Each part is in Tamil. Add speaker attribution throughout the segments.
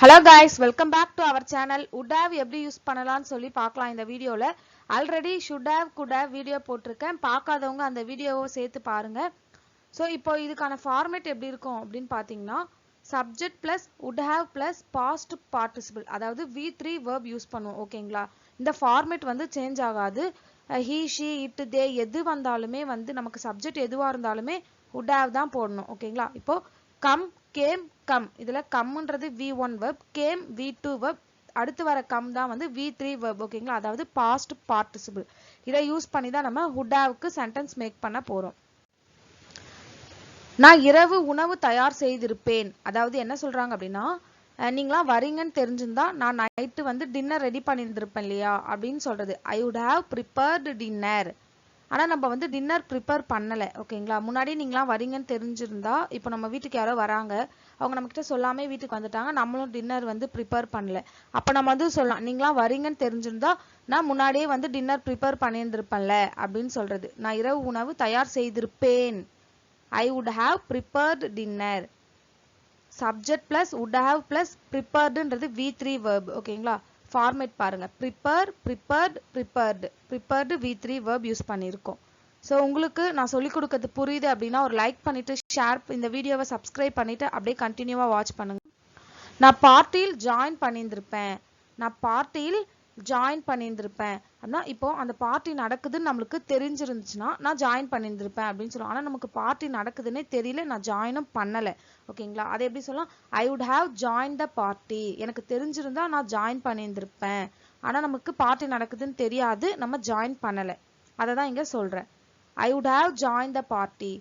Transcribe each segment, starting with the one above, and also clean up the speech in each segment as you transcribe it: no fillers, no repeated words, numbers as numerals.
Speaker 1: Hello guys, welcome back to our channel. Would have எப்படி யூஸ் பண்ணலாம்னு சொல்லி பார்க்கலாம் இந்த வீடியோல. Already should have could have video போட்டுருக்கேன். பார்க்காதவங்க அந்த வீடியோவை சேர்த்து பாருங்க. சோ இப்போ இதுக்கான ஃபார்மேட் எப்படி இருக்கும் அப்படினு பாத்தீங்கன்னா subject plus would have plus past participle அதாவது V3 verb யூஸ் பண்ணுவோம் ஓகேங்களா. இந்த ஃபார்மேட் வந்து சேஞ்ச் ஆகாது. he she it they எது வந்தாலுமே வந்து நமக்கு சப்ஜெக்ட் எதுவா இருந்தாலுமே would have தான் போடணும் ஓகேங்களா. இப்போ come came come இதுல comeன்றது V1 verb came V2 verb அடுத்து வர come தான் வந்து V3 verb ஓகேங்களா. அதாவது past participle இதை யூஸ் பண்ணி தான் நம்ம would haveக்கு சென்டென்ஸ் மேக் பண்ண போறோம். நான் இரவு உணவு தயார் செய்திருப்பேன். அதாவது என்ன சொல்றாங்க அப்படின்னா நீங்களா வரீங்கன்னு தெரிஞ்சிருந்தா நான் நைட்டு வந்து டின்னர் ரெடி பண்ணியிருந்திருப்பேன் இல்லையா அப்படின்னு சொல்றது. I would have prepared dinner. ஆனா நம்ம வந்து டின்னர் ப்ரிப்பேர் பண்ணல ஓகேங்களா. முன்னாடி நீங்களா வரீங்கன்னு தெரிஞ்சிருந்தா இப்போ நம்ம வீட்டுக்கு யாரோ வராங்க, அவங்க நம்ம கிட்ட சொல்லாமே வீட்டுக்கு வந்துட்டாங்க, நம்மளும் டின்னர் வந்து ப்ரிப்பேர் பண்ணல. அப்ப நம்ம வந்து சொல்லலாம் நீங்களா வரீங்கன்னு தெரிஞ்சிருந்தா நான் முன்னாடியே வந்து டின்னர் ப்ரிப்பேர் பண்ணியிருந்திருப்பேன்ல அப்படின்னு சொல்றது. நான் இரவு உணவு தயார் செய்திருப்பேன். I would have prepared dinner. Subject plus would have plus preparedன்றது V3 verb ஓகேங்களா. ஃபார்மேட் பாருங்க prepare prepared prepared prepared V3 verb use பண்ணியிருக்கோம். ஸோ உங்களுக்கு நான் சொல்லிக் கொடுக்கறது புரியுது அப்படின்னா ஒரு லைக் பண்ணிட்டு ஷேர் இந்த வீடியோவை சப்ஸ்கிரைப் பண்ணிட்டு அப்படியே கண்டினியூவா வாட்ச் பண்ணுங்க. நான் பார்ட்டியில் ஜாயின் பண்ணியிருந்திருப்பேன். நான் பார்ட்டியில் ஜாயின் பண்ணியிருந்திருப்பேன் அப்படின்னா இப்போ அந்த பார்ட்டி நடக்குதுன்னு நம்மளுக்கு தெரிஞ்சிருந்துச்சுன்னா நான் ஜாயின் பண்ணியிருந்திருப்பேன் அப்படின்னு சொல்லுவோம். ஆனால் நமக்கு பார்ட்டி நடக்குதுன்னே தெரியல, நான் ஜாயினும் பண்ணலை ஓகேங்களா. அதை எப்படி சொல்லலாம்? ஐ would have join the party. எனக்கு தெரிஞ்சிருந்தா நான் ஜாயின் பண்ணியிருந்திருப்பேன். ஆனால் நமக்கு பார்ட்டி நடக்குதுன்னு தெரியாது, நம்ம ஜாயின் பண்ணலை. அதை தான் இங்கே சொல்கிறேன். I would have join the party.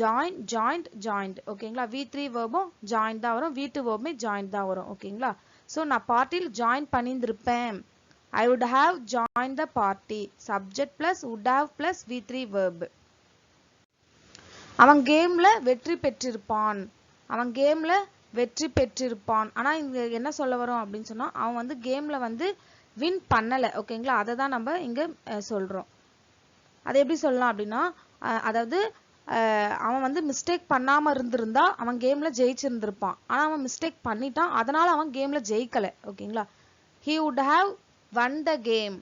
Speaker 1: Join joint joint ஓகேங்களா. V3 வேர்பும் ஜாயின் தான் வரும், V2 வேர்புமே ஜாயின் தான் வரும் ஓகேங்களா. ஸோ நான் பார்ட்டியில் join பண்ணியிருந்திருப்பேன். I would have joined the party. Subject plus would have plus V3 verb. அவன் கேம்ல வெற்றி பெற்றிருப்பான். அவன் கேம்ல வெற்றி பெற்றிருப்பான். ஆனா இங்க என்ன சொல்ல வரோம் அப்படின்னு சொன்னா அவன் வந்து கேம்ல வந்து வின் பண்ணல ஓகேங்களா. அதை தான் நம்ம இங்க சொல்றோம். அதை எப்படி சொல்லலாம் அப்படின்னா அதாவது அவன் வந்து மிஸ்டேக் பண்ணாம இருந்திருந்தா அவன் கேம்ல ஜெயிச்சிருந்திருப்பான். ஆனா அவன் மிஸ்டேக் பண்ணிட்டான், அதனால அவன் கேம்ல ஜெயிக்கல ஓகேங்களா. He would have won the game.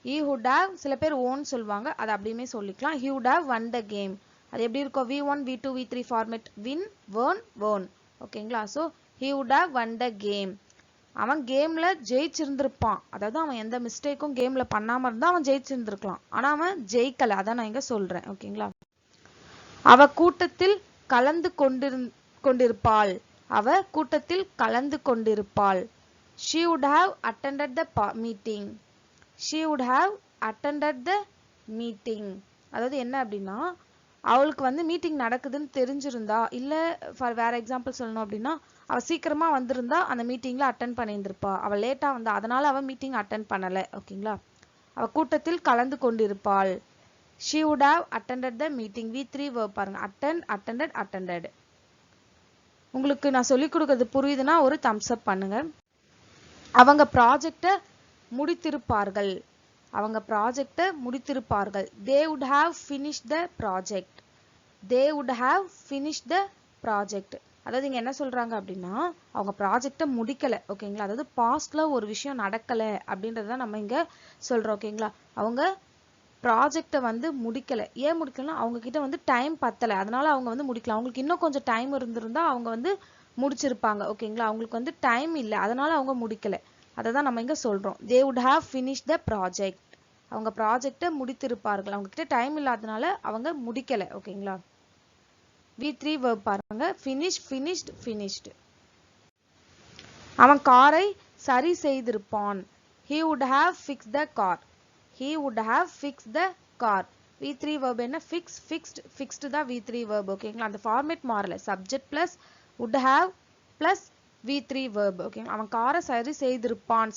Speaker 1: He would have சில பேர் ஓன் சொல்வாங்க, அது அப்படியுமே சொல்லிக்கலாம். He would have won the game. அது எப்படி இருக்கும்? V1 V2 V3 format win won won ஓகேங்களா. So he would have won the game. அவன் கேம்ல ஜெயிச்சிருந்திருப்பான். அதாவது அவன் எந்த மிஸ்டேக்கும் கேம்ல பண்ணாம இருந்தா அவன் ஜெயிச்சிருந்திருக்கலாம், ஆனா அவன் ஜெயிக்கல. அதான் நான் இங்க சொல்றேன் ஓகேங்களா. அவ கூட்டத்தில் கலந்து கொண்டிருப்பாள். அவ கூட்டத்தில் கலந்து கொண்டிருப்பாள். She would have attended the meeting. She would have attended the meeting. அதாவது என்ன அப்படின்னா அவளுக்கு வந்து மீட்டிங் நடக்குதுன்னு தெரிஞ்சிருந்தா, இல்ல ஃபார் வேற எக்ஸாம்பிள் சொல்லணும் அப்படின்னா அவ சீக்கிரமா வந்திருந்தா அந்த மீட்டிங்ல அட்டென்ட் பண்ணியிருந்திருப்பா. அவ லேட்டா வந்தா, அதனால அவ மீட்டிங் அட்டென்ட் பண்ணல ஓகேங்களா. அவ கூட்டத்தில் கலந்து கொண்டிருப்பாள். She would have attended the meeting. V3 verb பாருங்க. attend attended attended. உங்களுக்கு நான் சொல்லிக் கொடுக்கிறது புரியுதுன்னா ஒரு thumbs up பண்ணுங்க. அவங்க ப்ராஜெக்டை முடித்திருப்பார்கள். அவங்க ப்ராஜெக்டை முடித்திருப்பார்கள். They would have finished the project. They would have finished the project. அதாவது இங்க என்ன சொல்றாங்க அப்படின்னா அவங்க ப்ராஜெக்டை முடிக்கல ஓகேங்களா. அதாவது பாஸ்ட்ல ஒரு விஷயம் நடக்கல அப்படின்றத நம்ம இங்க சொல்றோம் ஓகேங்களா. அவங்க ப்ராஜெக்டை வந்து முடிக்கல. ஏன் முடிக்கலன்னா அவங்க கிட்ட வந்து டைம் பத்தல, அதனால அவங்க வந்து முடிக்கல. அவங்களுக்கு இன்னும் கொஞ்சம் டைம் இருந்திருந்தா அவங்க வந்து முடிச்சிருப்பாங்க ஓகேங்களா. அவங்களுக்கு வந்து டைம் இல்லை, அதனால அவங்க முடிக்கல. அதை தான் நம்ம இங்க சொல்றோம். They would have finished the project. அவங்க ப்ராஜெக்டை முடித்திருப்பார்கள். அவங்க கிட்ட டைம் இல்லாதனால அவங்க முடிக்கல ஓகேங்களா. V3 verb பாருங்க. finish finished finished. அவன் காரை சரி செய்திருப்பான். He would have fixed the car. He would have fixed the car. V3 verb என்ன? fix fixed fixed தான் V3 verb ஓகேங்களா. அந்த ஃபார்மேட் மாறல. subject plus would have plus V3 verb ஓகேங்களா. அவன் காரை சரி செய்திருப்பான்,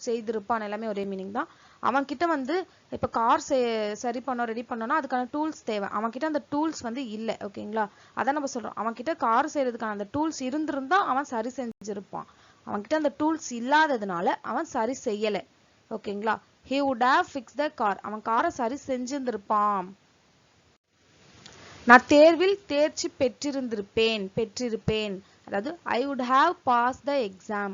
Speaker 1: செய்திருப்பான் எல்லாமே ஒரே மீனிங் தான். அவன் கிட்ட வந்து இப்ப கார் சரி பண்ணோம் ரெடி பண்ணோம்னா அதுக்கான டூல்ஸ் தேவை. அவன் கிட்ட அந்த டூல்ஸ் வந்து இல்லை ஓகேங்களா. அதான் நம்ம சொல்றோம் அவன் கிட்ட கார் செய்யறதுக்கான அந்த டூல்ஸ் இருந்திருந்தா அவன் சரி செஞ்சிருப்பான். அவன் கிட்ட அந்த டூல்ஸ் இல்லாததுனால அவன் சரி செய்யல ஓகேங்களா. He would have fixed the car. அவன் காரை சரி செஞ்சிருந்திருப்பான். நான் தேர்வில் தேர்ச்சி பெற்றிருப்பேன். அதாவது I would have passed the exam.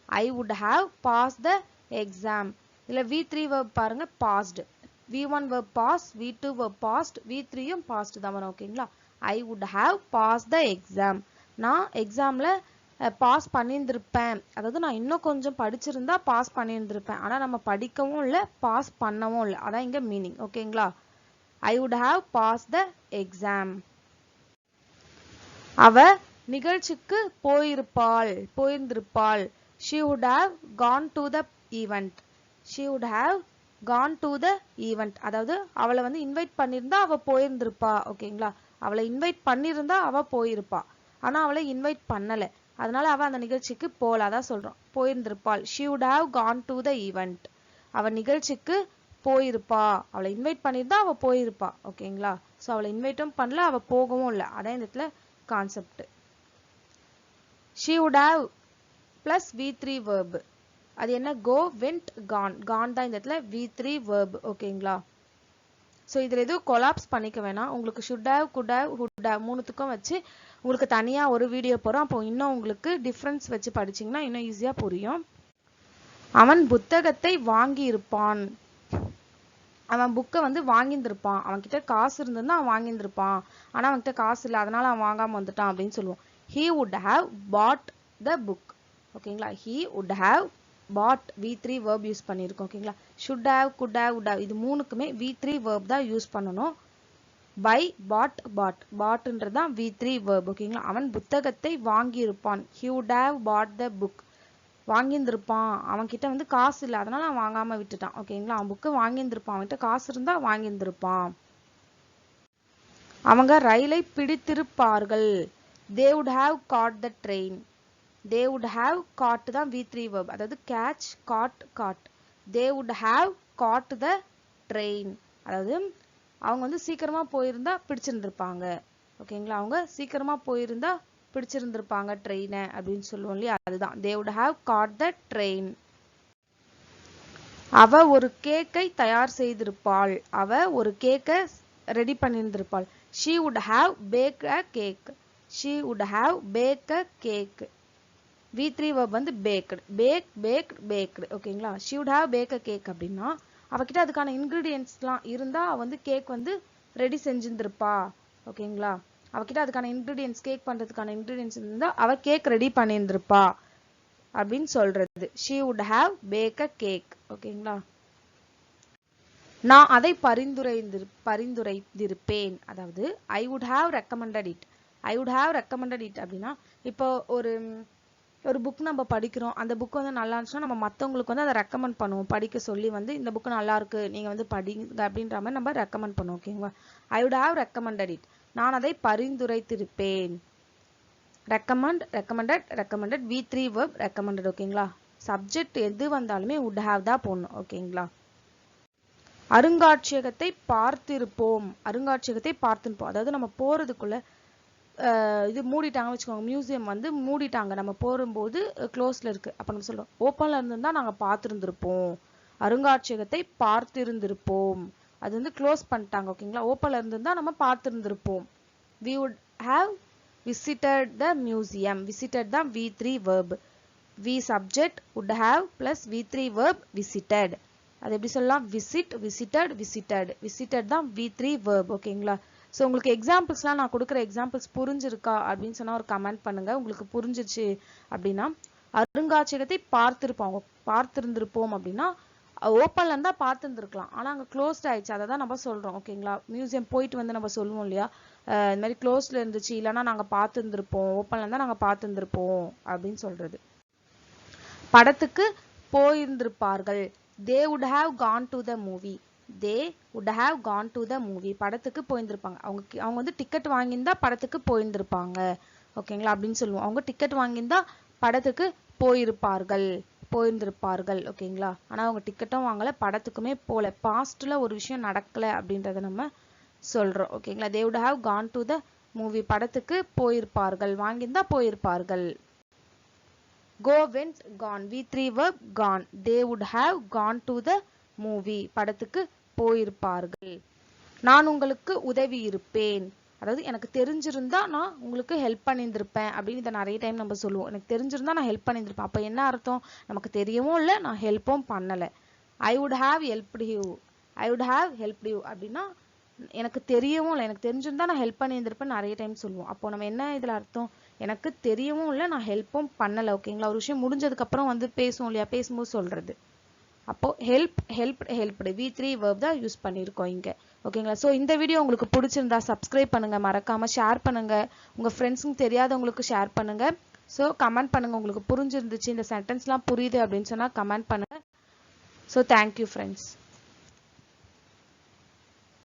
Speaker 1: I would have passed the exam. இதுல V3 verb பாருங்க passed. V1 verb passed, V2 verb passed, V3 யும் passed தான் வரும். ஓகேங்களா? I would have passed the exam. நான் எக்ஸாம்ல பாஸ் பண்ணியிருந்திருப்பேன். அதாவது நான் இன்னும் கொஞ்சம் படிச்சிருந்தா பாஸ் பண்ணியிருந்திருப்பேன். ஆனா நம்ம படிக்கவும் இல்லை பாஸ் பண்ணவும் இல்லை. அதான் இங்க மீனிங். ஓகேங்களா? I would have passed the exam. அவ நிகழ்ச்சிக்கு போயிருந்திருப்பாள். She would have gone to the event. She would have gone to the event. அதாவது அவளை வந்து இன்வைட் பண்ணியிருந்தா அவ போயிருந்திருப்பா. ஓகேங்களா? அவளை இன்வைட் பண்ணியிருந்தா அவ போயிருப்பா. ஆனா அவளை இன்வைட் பண்ணல. அதனால அவ அந்த நிகழ்ச்சிக்கு போல. அதான் சொல்றோம். போயிருந்திருப்பாள். She would have gone to the event. அவ நிகழ்ச்சிக்கு போயிருப்பா. அவளை இன்வைட் பண்ணியிருந்தா அவ போயிருப்பா. ஓகேங்களா? சோ அவளை இன்வைட்டும் பண்ணல, அவ போகவும் இல்லை. அதான் இந்த இடத்துல concept. She would have plus V3 verb. அது என்ன? go, went, gone. gone தான் இந்த இடத்துல V3 verb. ஓகேங்களா? சோ இதுல எதுவும் கொலாப்ஸ் பண்ணிக்க வேணாம். உங்களுக்கு should have, could have, would have மூணுத்துக்கும் வச்சு உங்களுக்கு தனியா ஒரு வீடியோ போறோம். அப்போ இன்னும் உங்களுக்கு டிஃபரன்ஸ் வச்சு படிச்சீங்கன்னா இன்னும் ஈஸியா புரியும். அவன் புத்தகத்தை வாங்கி இருப்பான். அவன் புக்கை வந்து வாங்கியிருந்திருப்பான். அவன்கிட்ட காசு இருந்திருந்தா அவன் வாங்கியிருந்திருப்பான். ஆனா அவன்கிட்ட காசு இல்லை, அதனால அவன் வாங்காம வந்துட்டான் அப்படின்னு சொல்லுவோம். He would have bought the book. ஓகேங்களா? He would have bought V3 verb use பண்ணியிருக்கோம். ஓகேங்களா? should have, could have, would have இது மூணுக்குமே V3 verb தான் யூஸ் பண்ணணும். buy, boughtன்றது தான் V3 verb. ஓகேங்களா? அவன் புத்தகத்தை வாங்கி இருப்பான். He would have bought the book. வாங்கியிருந்திருப்பான். அவன் கிட்ட வந்து காசு இல்லை, அதனால அவன் வாங்காம விட்டுட்டான். ஓகேங்களா? அவன் புக்கு வாங்கியிருந்திருப்பான். அவன்கிட்ட காசு இருந்தா வாங்கியிருந்திருப்பான். அவங்க ரயிலை பிடித்திருப்பார்கள். They would have caught the train. They would have caught தான் V3 verb. அதாவது catch, caught. They would have caught the train. அதாவது அவங்க வந்து சீக்கிரமா போயிருந்தா பிடிச்சிருந்திருப்பாங்க. ஓகேங்களா? அவங்க சீக்கிரமா போயிருந்தா பிடிச்சிருந்திருப்பாங்க ட்ரெயினை அப்படின்னு சொல்லுவோம் இல்லையா? அதுதான் they would have caught the train. அவ ஒரு கேக்கை தயார் செய்திருப்பாள். அவ ஒரு கேக்கை ready பண்ணியிருந்திருப்பாள். She would have baked a cake. She would have baked a cake. V3 verb வந்து baked. baked. ஓகேங்களா? She would have baked a cake அப்படின்னா அவகிட்ட அதுக்கான இன்கிரீடியன்ட்ஸ்லாம் இருந்தா வந்து கேக் வந்து ரெடி செஞ்சிருந்திருப்பா. ஓகேங்களா? அவகிட்ட அதுக்கான இன்கிரீடியன்ட்ஸ், கேக் பண்றதுக்கான இன்கிரீடியன்ட்ஸ் இருந்தா அவ கேக் ரெடி பண்ணியிருந்திருப்பா அப்படின்னு சொல்றது. She would have baked a cake. ஓகேங்களா? நான் அதை பரிந்துரைத்திருப்பேன். அதாவது I would have recommended it. I would have recommended it அப்படின்னா இப்போ ஒரு புக் நம்ம படிக்கிறோம். அந்த புக் வந்து நல்லா இருந்துச்சுன்னா நம்ம மற்றவங்களுக்கு வந்து அதை ரெக்கமெண்ட் பண்ணுவோம். படிக்க சொல்லி வந்து இந்த புக் நல்லா இருக்கு, நீங்க வந்து படிங்க அப்படின்ற மாதிரி நம்ம ரெக்கமெண்ட் பண்ணுவோம். ஓகேங்களா? I would have recommended it. நான் அதை பரிந்துரைத்திருப்பேன். recommended V3 verb recommended. ஓகேங்களா? சப்ஜெக்ட் எது வந்தாலுமே would have தான் போடணும். ஓகேங்களா? அருங்காட்சியகத்தை பார்த்திருப்போம். அதாவது நம்ம போறதுக்குள்ள இது மூடிட்டாங்கன்னு வச்சுக்கோங்க. மியூசியம் வந்து மூடிட்டாங்க, நம்ம போகும்போது க்ளோஸ்ல இருக்கு. அப்ப நம்ம சொல்றோம் ஓப்பன்ல இருந்திருந்தா நாங்க பார்த்திருந்திருப்போம். அருங்காட்சியகத்தை பார்த்திருந்திருப்போம். அது வந்து க்ளோஸ் பண்ணிட்டாங்க. ஓகேங்களா? ஓப்பன்ல இருந்திருந்தா நம்ம பார்த்திருந்திருப்போம். We would have visited the museum. visited தான் V3 verb. V subject, would have plus V3 verb visited. அது எப்படி சொல்லலாம்? visited தான் V3 verb. ஓகேங்களா? சோ உங்களுக்கு எக்ஸாம்பிள்ஸ்லாம் நான் கொடுக்குற எக்ஸாம்பிள்ஸ் புரிஞ்சிருக்கா அப்படின்னு சொன்னா ஒரு கமெண்ட் பண்ணுங்க. உங்களுக்கு புரிஞ்சிச்சு அப்படின்னா அருங்காட்சியகத்தை பார்த்திருந்திருப்போம் அப்படின்னா ஓப்பன்ல இருந்தா பார்த்திருந்திருக்கலாம். ஆனா அங்க க்ளோஸ்ட் ஆயிடுச்சு, அதை தான் நம்ம சொல்றோம். ஓகேங்களா? மியூசியம் போயிட்டு வந்து நம்ம சொல்லுவோம் இல்லையா, இந்த மாதிரி க்ளோஸ்ல இருந்துச்சு, இல்லைன்னா நாங்க பார்த்திருந்திருப்போம், ஓப்பன்ல இருந்தா நாங்க பார்த்திருந்திருப்போம் அப்படின்னு சொல்றது. படத்துக்கு போயிருந்திருப்பார்கள். They would have gone to the movie. They would have gone to the movie. படத்துக்கு போயிருந்திருப்பாங்க. அவங்க வந்து டிக்கெட் வாங்கியிருந்தா படத்துக்கு போயிருந்திருப்பாங்க. ஓகேங்களா? அப்படின்னு சொல்லுவோம். அவங்க டிக்கெட் வாங்கியிருந்தா படத்துக்கு போயிருந்திருப்பார்கள். ஓகேங்களா? ஆனா அவங்க டிக்கெட்டும் வாங்கல, படத்துக்குமே போல. பாஸ்ட்ல ஒரு விஷயம் நடக்கல அப்படின்றத நம்ம சொல்றோம். ஓகேங்களா? They would have gone to the movie. படத்துக்கு போயிருப்பார்கள். வாங்கியிருந்தா போயிருப்பார்கள். Go, went, gone. V3 verb gone. They would have gone to the movie. படத்துக்கு போயிருப்பார்கள். நான் உங்களுக்கு உதவி இருப்பேன். அதாவது எனக்கு தெரிஞ்சிருந்தா நான் உங்களுக்கு ஹெல்ப் பண்ணியிருந்திருப்பேன் அப்படின்னு இதை நிறைய டைம் நம்ம சொல்லுவோம். எனக்கு தெரிஞ்சிருந்தா நான் ஹெல்ப் பண்ணியிருந்திருப்பேன். அப்போ என்ன அர்த்தம்? நமக்கு தெரியவும் இல்லை, நான் ஹெல்ப்பும் பண்ணலை. ஐ would have helped you, I would have helped you அப்படின்னா எனக்கு தெரியவும் இல்லை, எனக்கு தெரிஞ்சிருந்தா நான் ஹெல்ப் பண்ணியிருந்திருப்பேன் நிறைய டைம் சொல்லுவோம். அப்போ நம்ம என்ன இதில் அர்த்தம்? எனக்கு தெரியவும் இல்லை, நான் ஹெல்ப்பும் பண்ணலை. ஓகேங்களா? ஒரு விஷயம் முடிஞ்சதுக்கப்புறம் வந்து பேசுவோம் இல்லையா, பேசும்போது சொல்கிறது. அப்போ help, helped, helped V3 verb தான் யூஸ் பண்ணியிருக்கோம் இங்கே. ஓகேங்களா? ஸோ இந்த வீடியோ உங்களுக்கு பிடிச்சிருந்தா சப்ஸ்கிரைப் பண்ணுங்க, மறக்காம ஷேர் பண்ணுங்க, உங்க ஃப்ரெண்ட்ஸுக்கு தெரியாதவங்களுக்கு ஷேர் பண்ணுங்க. ஸோ கமெண்ட் பண்ணுங்க, உங்களுக்கு புரிஞ்சிருந்துச்சு, இந்த சென்டென்ஸ்லாம் புரியுது அப்படின்னு சொன்னா கமெண்ட் பண்ணுங்க. So thank you friends.